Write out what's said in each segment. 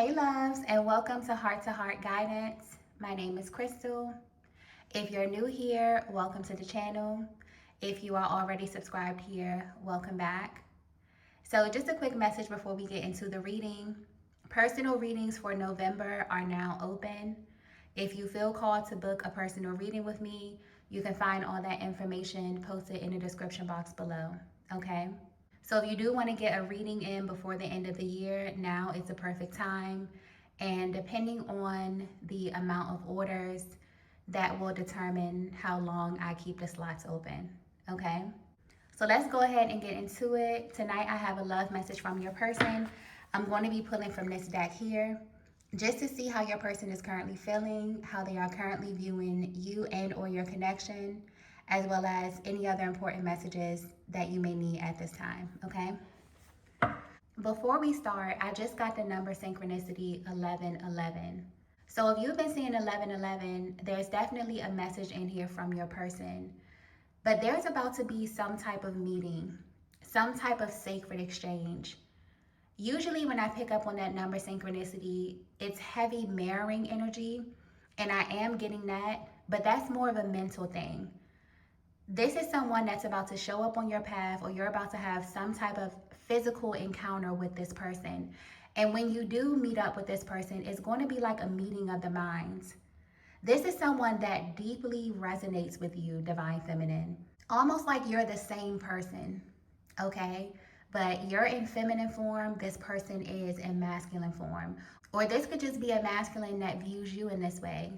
Hey loves, and welcome to Heart Guidance. My name is Crystal. If you're new here, welcome to the channel. If you are already subscribed here, welcome back. So just a quick message before we get into the reading. Personal readings for November are now open. If you feel called to book a personal reading with me, you can find all that information posted in the description box below, okay? So if you do want to get a reading in before the end of the year, now is the perfect time. And depending on the amount of orders, that will determine how long I keep the slots open, okay? So let's go ahead and get into it. Tonight I have a love message from your person. I'm going to be pulling from this deck here just to see how your person is currently feeling, how they are currently viewing you and or your connection, as well as any other important messages that you may need at this time, okay? Before we start, I just got the number synchronicity 1111. So if you've been seeing 1111, there's definitely a message in here from your person. But there's about to be some type of meeting, some type of sacred exchange. Usually when I pick up on that number synchronicity, it's heavy mirroring energy, and I am getting that, but that's more of a mental thing. This is someone that's about to show up on your path, or you're about to have some type of physical encounter with this person. And when you do meet up with this person, it's going to be like a meeting of the minds. This is someone that deeply resonates with you, Divine Feminine. Almost like you're the same person, okay? But you're in feminine form, this person is in masculine form. Or this could just be a masculine that views you in this way.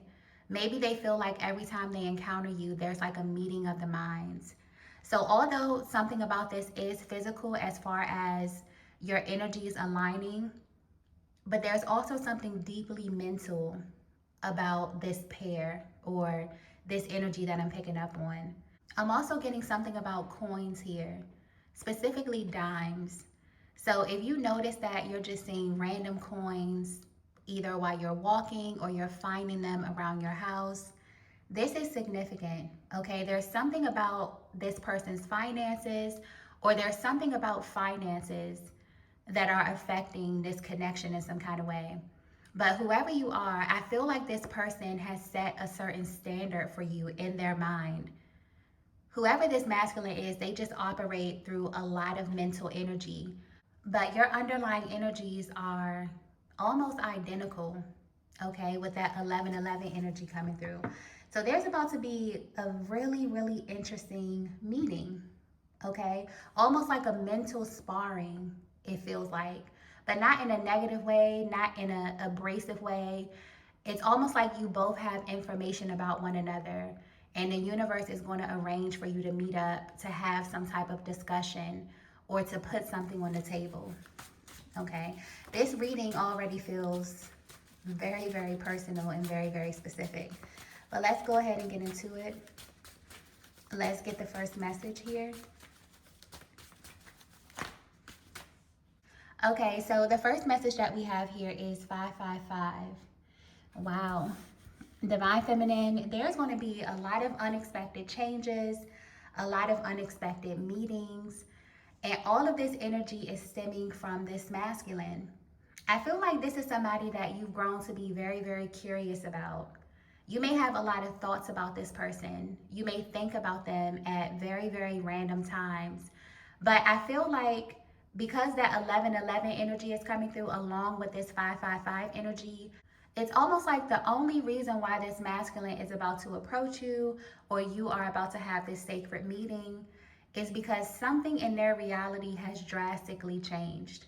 Maybe they feel like every time they encounter you, there's like a meeting of the minds. So although something about this is physical as far as your energies aligning, but there's also something deeply mental about this pair or this energy that I'm picking up on. I'm also getting something about coins here, specifically dimes. So if you notice that you're just seeing random coins, either while you're walking or you're finding them around your house, this is significant, okay? There's something about this person's finances, or there's something about finances that are affecting this connection in some kind of way. But whoever you are, I feel like this person has set a certain standard for you in their mind. Whoever this masculine is, they just operate through a lot of mental energy. But your underlying energies are almost identical, okay, with that 1111 energy coming through. So there's about to be a really, really interesting meeting, okay? Almost like a mental sparring, it feels like. But not in a negative way, not in an abrasive way. It's almost like you both have information about one another, and the universe is going to arrange for you to meet up, to have some type of discussion, or to put something on the table, okay? This reading already feels very, very personal and very, very specific. But let's go ahead and get into it. Let's get the first message here. Okay, so the first message that we have here is 555. Wow. Divine Feminine, there's going to be a lot of unexpected changes, a lot of unexpected meetings, and all of this energy is stemming from this masculine. I feel like this is somebody that you've grown to be very, very curious about. You may have a lot of thoughts about this person. You may think about them at very, very random times. But I feel like because that 1111 energy is coming through along with this 555 energy, it's almost like the only reason why this masculine is about to approach you, or you are about to have this sacred meeting, is because something in their reality has drastically changed.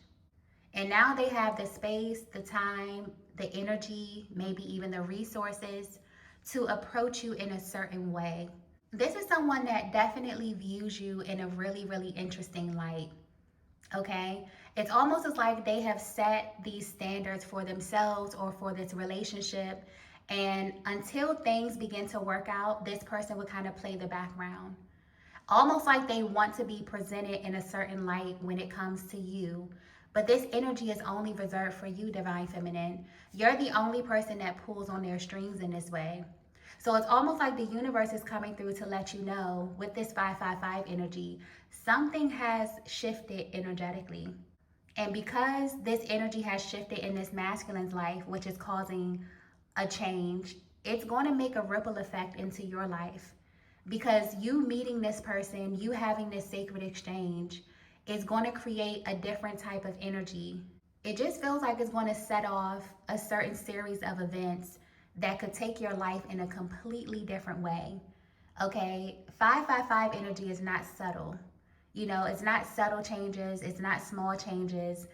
And now they have the space, the time, the energy, maybe even the resources to approach you in a certain way. This is someone that definitely views you in a really, really interesting light. Okay, it's almost as like they have set these standards for themselves or for this relationship, and until things begin to work out, this person would kind of play the background, almost like they want to be presented in a certain light when it comes to you. But this energy is only reserved for you, Divine Feminine. You're the only person that pulls on their strings in this way. So it's almost like the universe is coming through to let you know, with this 555 energy, something has shifted energetically. And because this energy has shifted in this masculine's life, which is causing a change, it's going to make a ripple effect into your life. Because you meeting this person, you having this sacred exchange, is going to create a different type of energy. It just feels like it's going to set off a certain series of events that could take your life in a completely different way. Okay, 555 energy is not subtle. You know, it's not subtle changes, it's not small changes.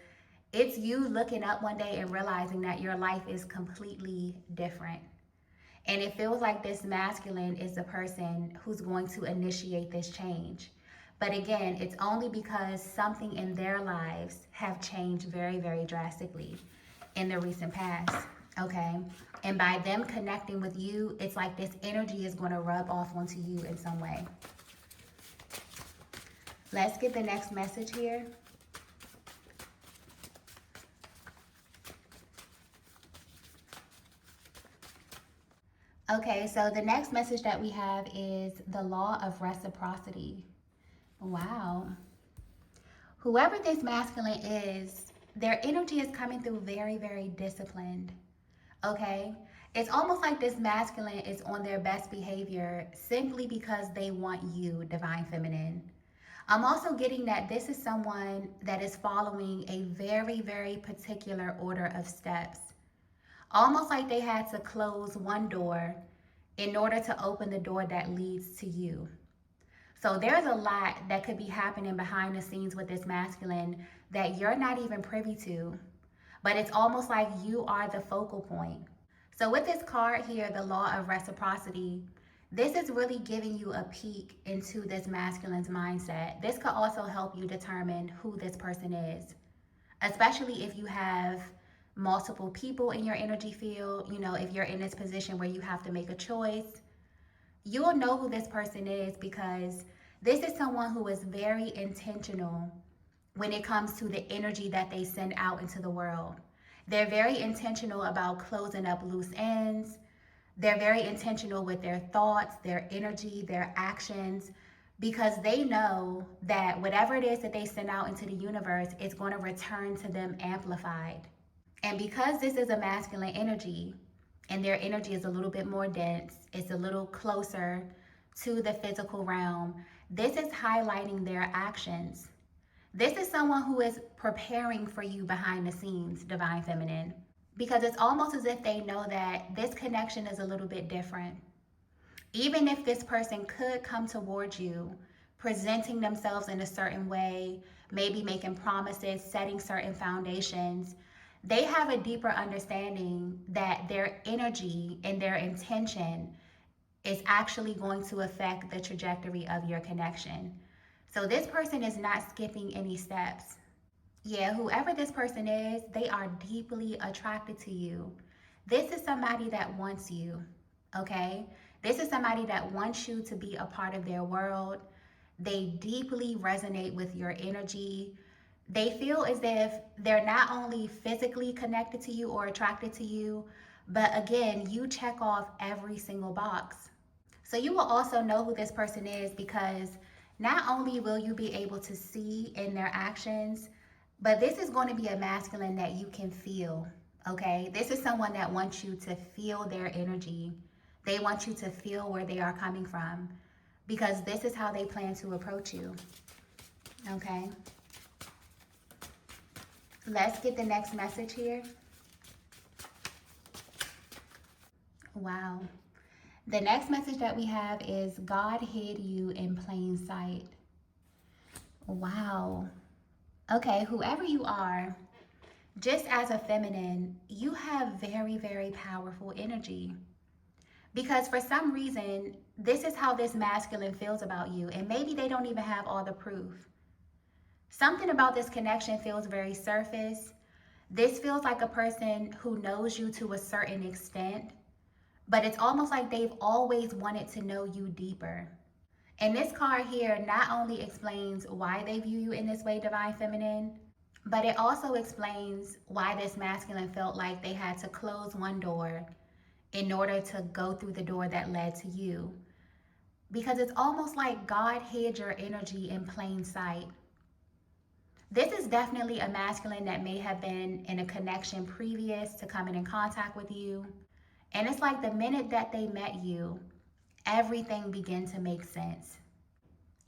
It's you looking up one day and realizing that your life is completely different. And it feels like this masculine is the person who's going to initiate this change. But again, it's only because something in their lives have changed very, very drastically in the recent past. Okay. And by them connecting with you, it's like this energy is going to rub off onto you in some way. Let's get the next message here. Okay, so the next message that we have is the law of reciprocity. Wow. Whoever this masculine is, their energy is coming through very, very disciplined. Okay? It's almost like this masculine is on their best behavior simply because they want you, divine feminine. I'm also getting that this is someone that is following a very, very particular order of steps. Almost like they had to close one door in order to open the door that leads to you. So there's a lot that could be happening behind the scenes with this masculine that you're not even privy to. But it's almost like you are the focal point. So with this card here, the law of reciprocity, this is really giving you a peek into this masculine's mindset. This could also help you determine who this person is, especially if you have multiple people in your energy field. You know, if you're in this position where you have to make a choice, you'll know who this person is because this is someone who is very intentional when it comes to the energy that they send out into the world. They're very intentional about closing up loose ends. They're very intentional with their thoughts, their energy, their actions, because they know that whatever it is that they send out into the universe is going to return to them amplified. And because this is a masculine energy, and their energy is a little bit more dense, it's a little closer to the physical realm, this is highlighting their actions. This is someone who is preparing for you behind the scenes, divine feminine, because it's almost as if they know that this connection is a little bit different. Even if this person could come towards you, presenting themselves in a certain way, maybe making promises, setting certain foundations, they have a deeper understanding that their energy and their intention is actually going to affect the trajectory of your connection. So this person is not skipping any steps. Yeah, whoever this person is, they are deeply attracted to you. This is somebody that wants you, okay? This is somebody that wants you to be a part of their world. They deeply resonate with your energy. They feel as if they're not only physically connected to you or attracted to you, but again, you check off every single box. So you will also know who this person is because not only will you be able to see in their actions, but this is going to be a masculine that you can feel, okay? This is someone that wants you to feel their energy. They want you to feel where they are coming from because this is how they plan to approach you, okay? Let's get the next message here. Wow. The next message that we have is God hid you in plain sight. Wow. Okay, whoever you are, just as a feminine, you have very, very powerful energy. Because for some reason, this is how this masculine feels about you. And maybe they don't even have all the proof. Something about this connection feels very surface. This feels like a person who knows you to a certain extent, but it's almost like they've always wanted to know you deeper. And this card here not only explains why they view you in this way, divine feminine, but it also explains why this masculine felt like they had to close one door in order to go through the door that led to you. Because it's almost like God hid your energy in plain sight. This is definitely a masculine that may have been in a connection previous to coming in contact with you. And it's like the minute that they met you, everything began to make sense.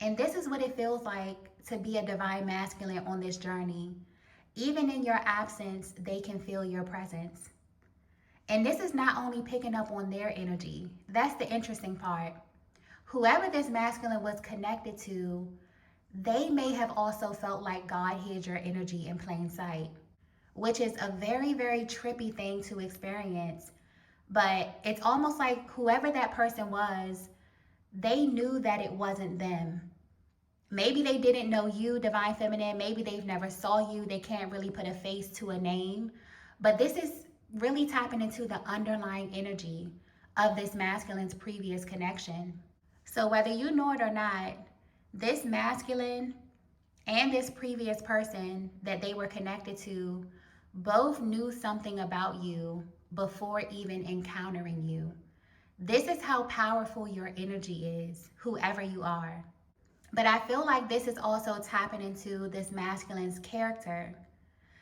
And this is what it feels like to be a divine masculine on this journey. Even in your absence, they can feel your presence. And this is not only picking up on their energy. That's the interesting part. Whoever this masculine was connected to, they may have also felt like God hid your energy in plain sight, which is a very, very trippy thing to experience. But it's almost like whoever that person was, they knew that it wasn't them. Maybe they didn't know you, Divine Feminine. Maybe they've never saw you. They can't really put a face to a name. But this is really tapping into the underlying energy of this masculine's previous connection. So whether you know it or not, this masculine and this previous person that they were connected to both knew something about you before even encountering you. This is how powerful your energy is, whoever you are. But I feel like this is also tapping into this masculine's character.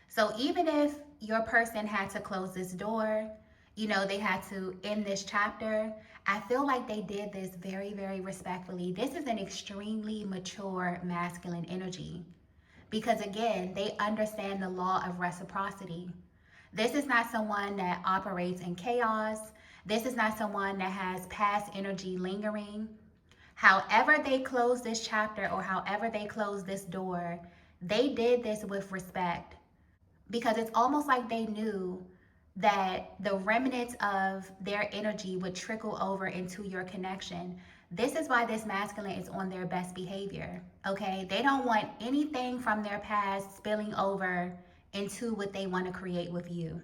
So even if your person had to close this door, they had to end this chapter, I feel like they did this very, very respectfully. This is an extremely mature masculine energy because, again, they understand the law of reciprocity. This is not someone that operates in chaos. This is not someone that has past energy lingering. However they close this chapter or however they close this door, they did this with respect because it's almost like they knew that the remnants of their energy would trickle over into your connection. This is why this masculine is on their best behavior, okay? They don't want anything from their past spilling over into what they want to create with you.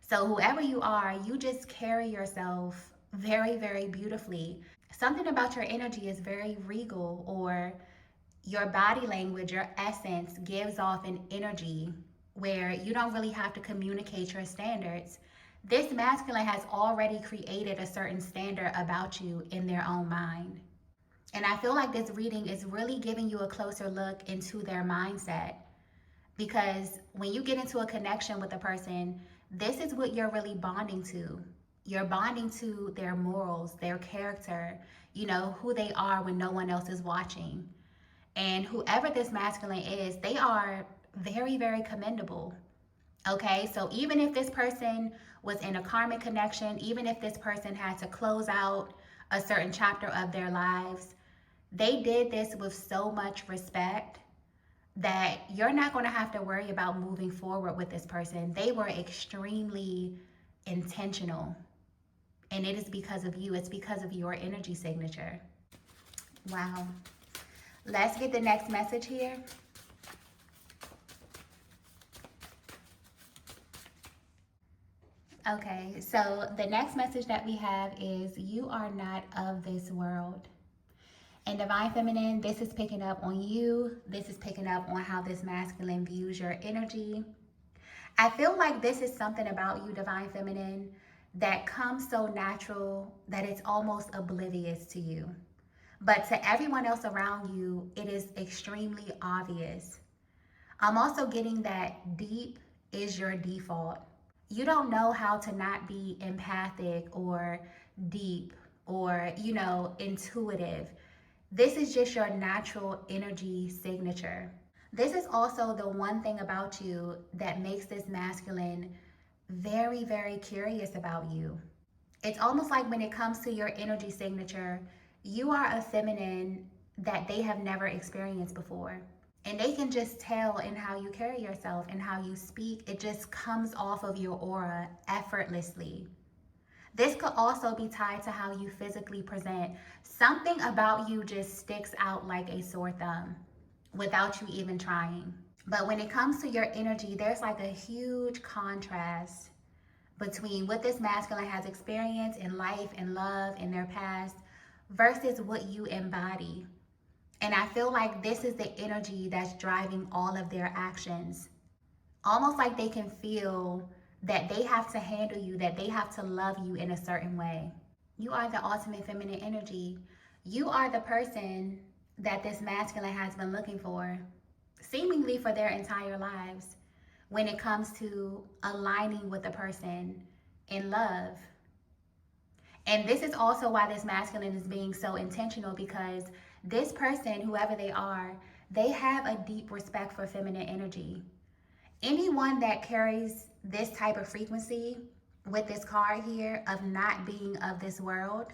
So whoever you are, you just carry yourself very, very beautifully. Something about your energy is very regal, or your body language, your essence gives off an energy where you don't really have to communicate your standards. This masculine has already created a certain standard about you in their own mind. And I feel like this reading is really giving you a closer look into their mindset. Because when you get into a connection with a person, this is what you're really bonding to. You're bonding to their morals, their character, who they are when no one else is watching. And whoever this masculine is, they are very, very commendable. Okay, so even if this person was in a karmic connection, even if this person had to close out a certain chapter of their lives, they did this with so much respect that you're not going to have to worry about moving forward with this person. They were extremely intentional. And it is because of you. It's because of your energy signature. Wow. Let's get the next message here. Okay, so the next message that we have is you are not of this world. And Divine Feminine, this is picking up on you. This is picking up on how this masculine views your energy. I feel like this is something about you, Divine Feminine, that comes so natural that it's almost oblivious to you. But to everyone else around you, it is extremely obvious. I'm also getting that deep is your default. You don't know how to not be empathic or deep or, intuitive. This is just your natural energy signature. This is also the one thing about you that makes this masculine very, very curious about you. It's almost like when it comes to your energy signature, you are a feminine that they have never experienced before. And they can just tell in how you carry yourself and how you speak. It just comes off of your aura effortlessly. This could also be tied to how you physically present. Something about you just sticks out like a sore thumb without you even trying. But when it comes to your energy, there's like a huge contrast between what this masculine has experienced in life and love in their past versus what you embody. And I feel like this is the energy that's driving all of their actions. Almost like they can feel that they have to handle you, that they have to love you in a certain way. You are the ultimate feminine energy. You are the person that this masculine has been looking for seemingly for their entire lives when it comes to aligning with a person in love. And this is also why this masculine is being so intentional, because this person, whoever they are, they have a deep respect for feminine energy. Anyone that carries this type of frequency with this card here of not being of this world,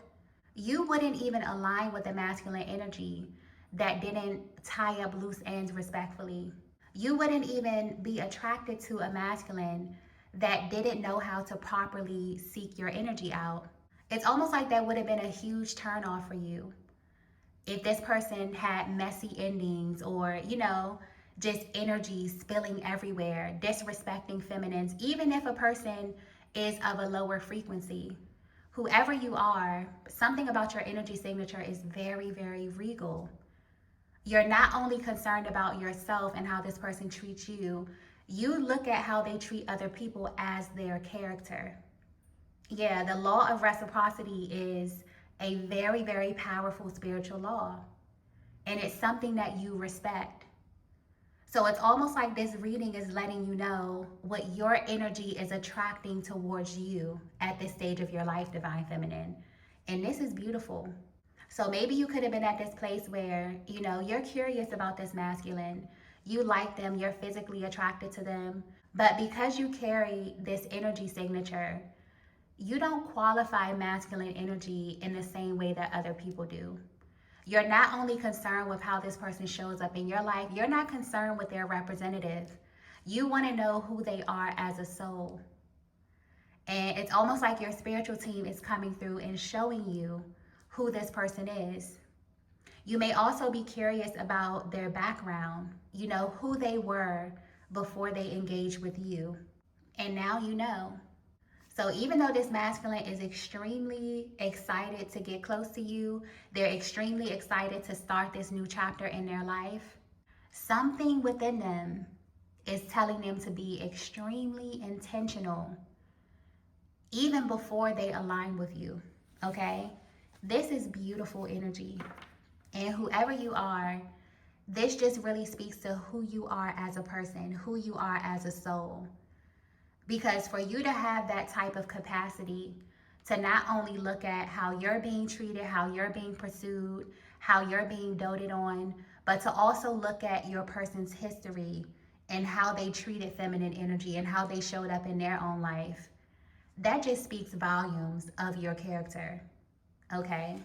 you wouldn't even align with the masculine energy that didn't tie up loose ends respectfully. You wouldn't even be attracted to a masculine that didn't know how to properly seek your energy out. It's almost like that would have been a huge turnoff for you if this person had messy endings, or, just energy spilling everywhere, disrespecting feminines, even if a person is of a lower frequency. Whoever you are, something about your energy signature is very, very regal. You're not only concerned about yourself and how this person treats you, you look at how they treat other people as their character. Yeah, the law of reciprocity is a very, very powerful spiritual law, and it's something that you respect. So it's almost like this reading is letting you know what your energy is attracting towards you at this stage of your life, Divine Feminine. And this is beautiful. So maybe you could have been at this place where, you're curious about this masculine. You like them, you're physically attracted to them. But because you carry this energy signature, you don't qualify masculine energy in the same way that other people do. You're not only concerned with how this person shows up in your life, you're not concerned with their representative. You want to know who they are as a soul. And it's almost like your spiritual team is coming through and showing you who this person is. You may also be curious about their background, who they were before they engaged with you. And now you know. So even though this masculine is extremely excited to get close to you, they're extremely excited to start this new chapter in their life, something within them is telling them to be extremely intentional even before they align with you, okay? This is beautiful energy. And whoever you are, this just really speaks to who you are as a person, who you are as a soul. Because for you to have that type of capacity to not only look at how you're being treated, how you're being pursued, how you're being doted on, but to also look at your person's history and how they treated feminine energy and how they showed up in their own life, that just speaks volumes of your character, okay?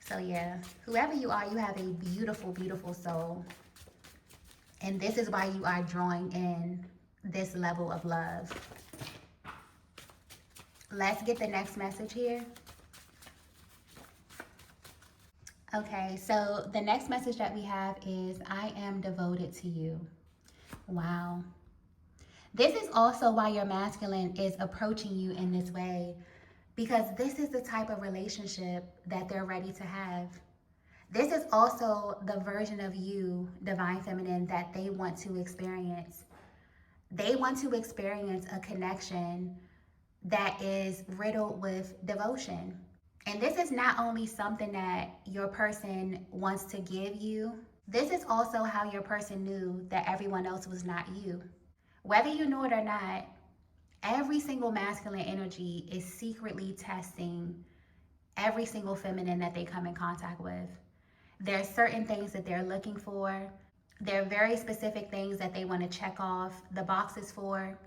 So yeah, whoever you are, you have a beautiful, beautiful soul. And this is why you are drawing in this level of love. Let's get the next message here. Okay, so the next message that we have is, I am devoted to you. Wow. This is also why your masculine is approaching you in this way, because this is the type of relationship that they're ready to have. This is also the version of you, Divine Feminine, that they want to experience. They want to experience a connection that is riddled with devotion. And this is not only something that your person wants to give you, this is also how your person knew that everyone else was not you. Whether you know it or not, every single masculine energy is secretly testing every single feminine that they come in contact with. There are certain things that they're looking for. There are very specific things that they want to check off the boxes for,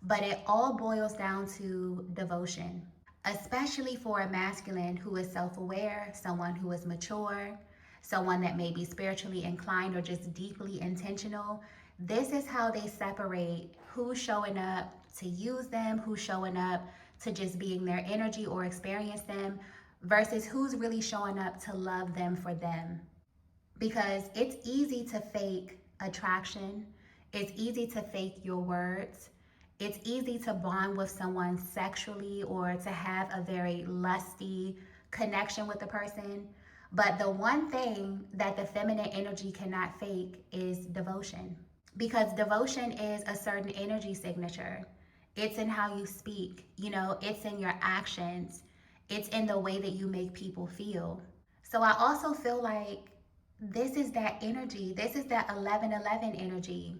but it all boils down to devotion, especially for a masculine who is self-aware, someone who is mature, someone that may be spiritually inclined or just deeply intentional. This is how they separate who's showing up to use them, who's showing up to just being their energy or experience them, versus who's really showing up to love them for them. Because it's easy to fake attraction. It's easy to fake your words. It's easy to bond with someone sexually or to have a very lusty connection with the person. But the one thing that the feminine energy cannot fake is devotion. Because devotion is a certain energy signature. It's in how you speak, it's in your actions. It's in the way that you make people feel. So I also feel like This is that energy. This is that 1111 energy.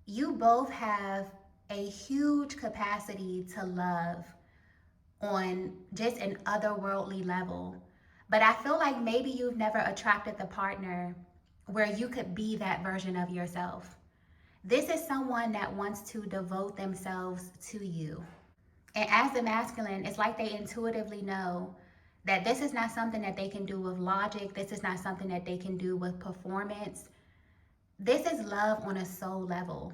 You both have a huge capacity to love on just an otherworldly level. But I feel like maybe you've never attracted the partner where you could be that version of yourself. This is someone that wants to devote themselves to you. And as the masculine, it's like they intuitively know that this is not something that they can do with logic. This is not something that they can do with performance. This is love on a soul level.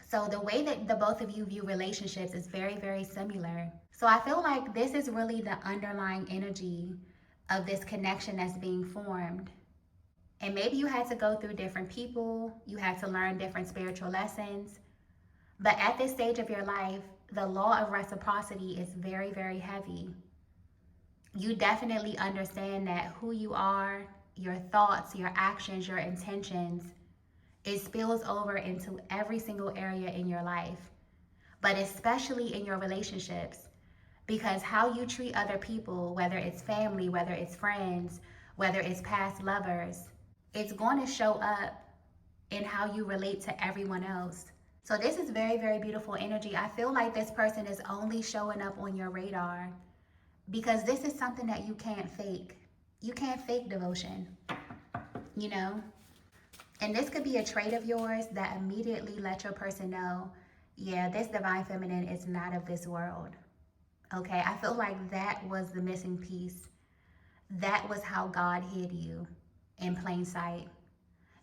So the way that the both of you view relationships is very, very similar. So I feel like this is really the underlying energy of this connection that's being formed. And maybe you had to go through different people, you had to learn different spiritual lessons. But at this stage of your life, the law of reciprocity is very, very heavy. You definitely understand that who you are, your thoughts, your actions, your intentions, it spills over into every single area in your life, but especially in your relationships, because how you treat other people, whether it's family, whether it's friends, whether it's past lovers, it's going to show up in how you relate to everyone else. So this is very, very beautiful energy. I feel like this person is only showing up on your radar because this is something that you can't fake. You can't fake devotion, you know? And this could be a trait of yours that immediately let your person know, yeah, this divine feminine is not of this world. Okay, I feel like that was the missing piece. That was how God hid you in plain sight,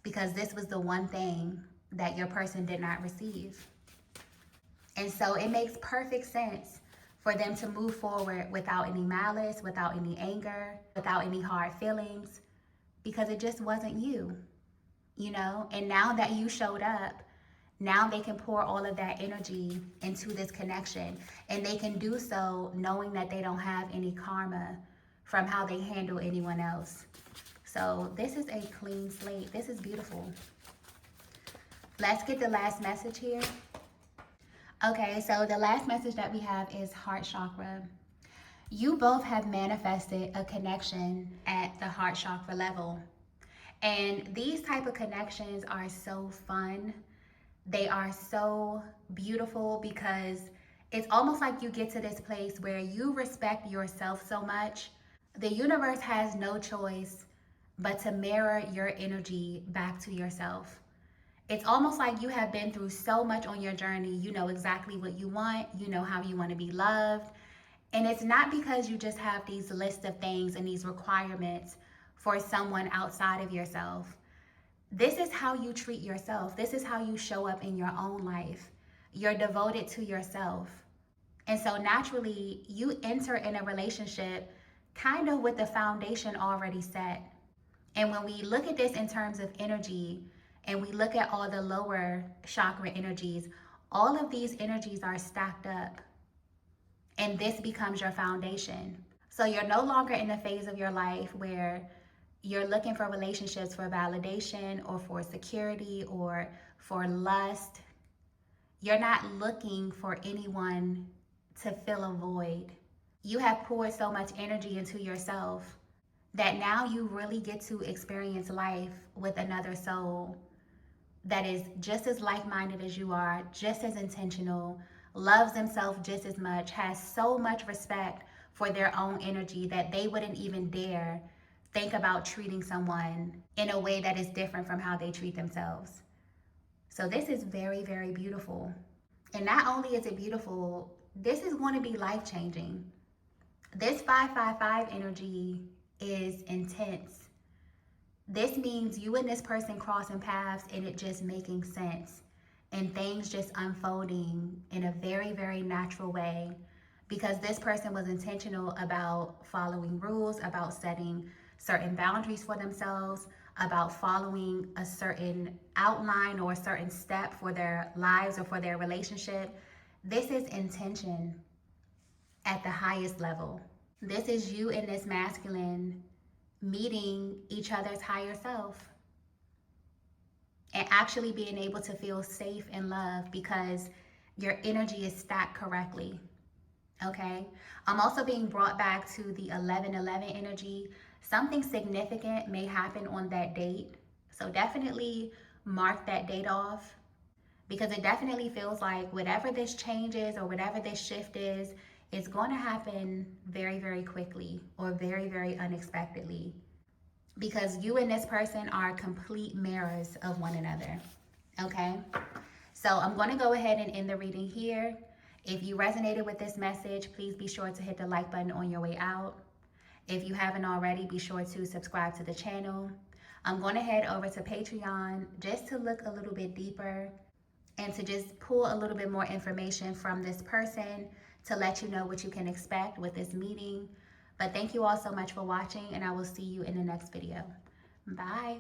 because this was the one thing that your person did not receive. And so it makes perfect sense for them to move forward without any malice, without any anger, without any hard feelings, because it just wasn't you, you know? And now that you showed up, now they can pour all of that energy into this connection, and they can do so knowing that they don't have any karma from how they handle anyone else. So this is a clean slate. This is beautiful. Let's get the last message here. Okay, so the last message that we have is heart chakra. You both have manifested a connection at the heart chakra level. And these type of connections are so fun. They are so beautiful because it's almost like you get to this place where you respect yourself so much. The universe has no choice but to mirror your energy back to yourself. It's almost like you have been through so much on your journey. You know exactly what you want. You know how you want to be loved. And it's not because you just have these lists of things and these requirements for someone outside of yourself. This is how you treat yourself. This is how you show up in your own life. You're devoted to yourself. And so naturally, you enter in a relationship kind of with the foundation already set. And when we look at this in terms of energy, and we look at all the lower chakra energies, all of these energies are stacked up. And this becomes your foundation. So you're no longer in the phase of your life where you're looking for relationships for validation or for security or for lust. You're not looking for anyone to fill a void. You have poured so much energy into yourself that now you really get to experience life with another soul that is just as like-minded as you are, just as intentional, loves themselves just as much, has so much respect for their own energy that they wouldn't even dare think about treating someone in a way that is different from how they treat themselves. So this is very, very beautiful. And not only is it beautiful, this is going to be life-changing. This 555 energy is intense. This means you and this person crossing paths and it just making sense and things just unfolding in a very, very natural way because this person was intentional about following rules, about setting certain boundaries for themselves, about following a certain outline or a certain step for their lives or for their relationship. This is intention at the highest level. This is you and this masculine meeting each other's higher self and actually being able to feel safe and loved because your energy is stacked correctly. Okay, I'm also being brought back to the 1111 energy. Something significant may happen on that date. So definitely mark that date off, because it definitely feels like whatever this change is or whatever this shift is, it's going to happen very, very quickly or very, very unexpectedly, because you and this person are complete mirrors of one another. Okay? So I'm going to go ahead and end the reading here. If you resonated with this message, please be sure to hit the like button on your way out. If you haven't already, be sure to subscribe to the channel. I'm going to head over to Patreon just to look a little bit deeper and to just pull a little bit more information from this person to let you know what you can expect with this meeting. But thank you all so much for watching, and I will see you in the next video. Bye.